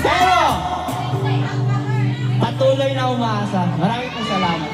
Pero, patuloy na umaasa. Maraming pong salamat.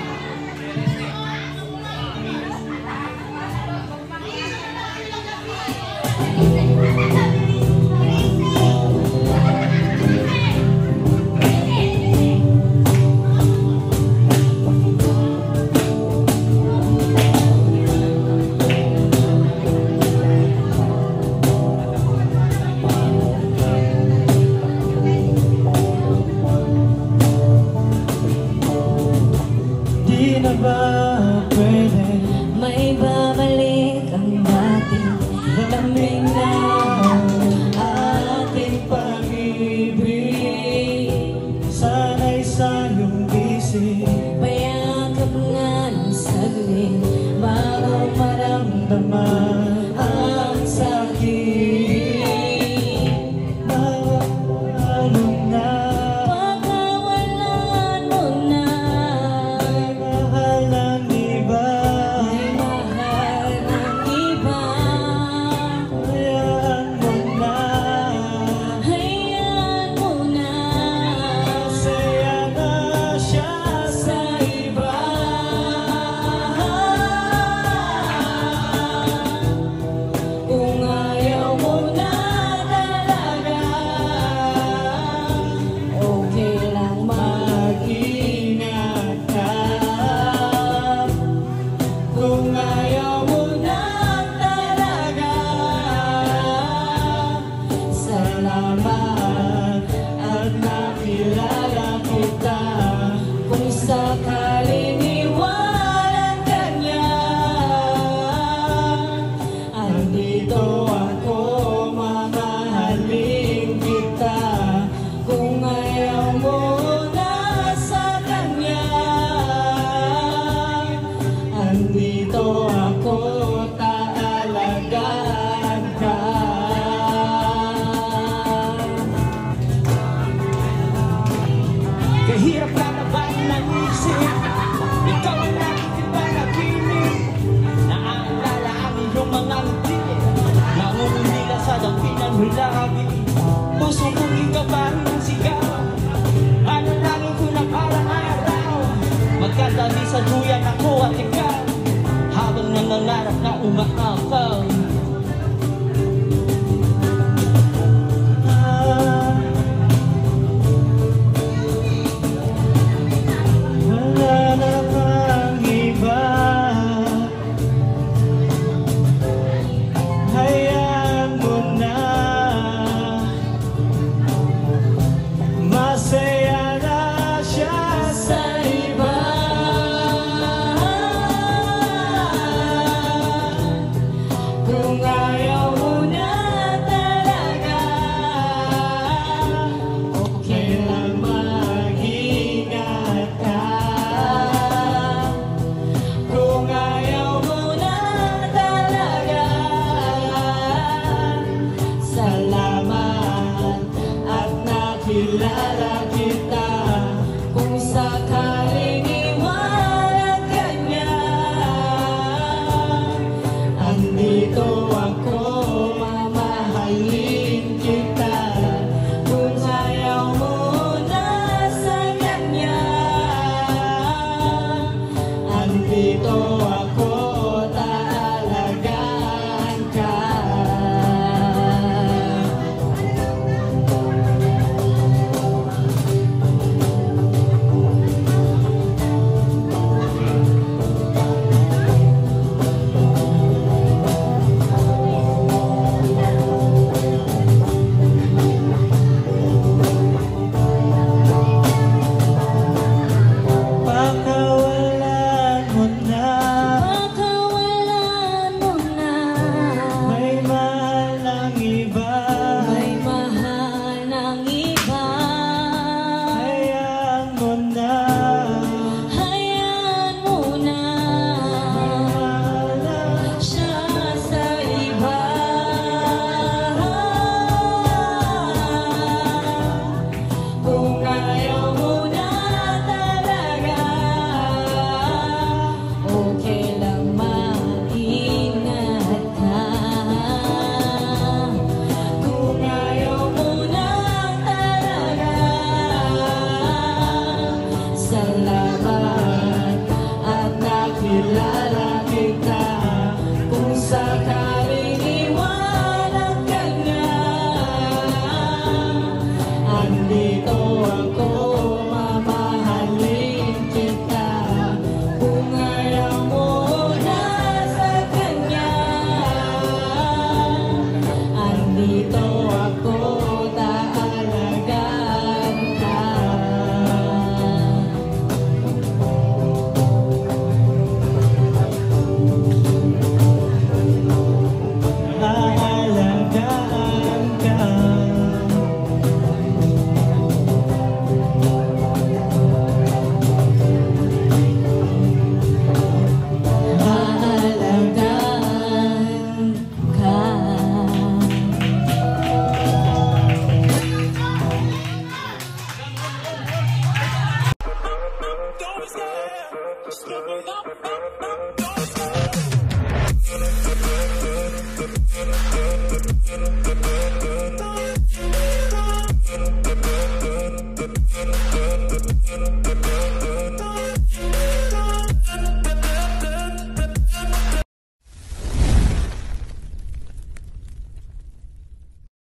Di na ba pwede may babalik ang dating lamig na ating pag-ibig? Sana'y sa iyong isip payakap nga ng saglit bago maramdaman ang sakit. Mawawalong na pagkawalan mo na mahal ng iba. may mahal ng iba. Hayaan mo na Hayaan mo na masaya na siya sa iba. kung ayaw mo na talaga, okay lang Mag-ingat ka. kung ayaw mo na talaga. Salamat At nakilala kita. kung sakaling iwanan ka niya. Andito ako, mamahalin kita. Kung ayaw mo na sa kanya, Andito ako, taalagaan ka. Kahirap na naman ng isip, ikaw ang aking panaginip. Naaalala ang iyong mga ngiti, nangungulila sa dampinan mo lagi. Puso kong ikabahan ng sigaw, alalanin ko na parang araw. Magkadali sa duyan ako at ikaw, habang nangangarap na umaakaw. Wala namang iba. Hayaan mo na masaya na siya sa iba. kung ayaw mo na talaga, okay lang Mag-ingat ka. kung ayaw mo na talaga. Salamat At nakilala kita. kung sakaling iwanan ka niya. Andito ako, mamahalin kita. Kung ayaw mo na sa kanya, Andito ako, taalagaan ka. Thank you.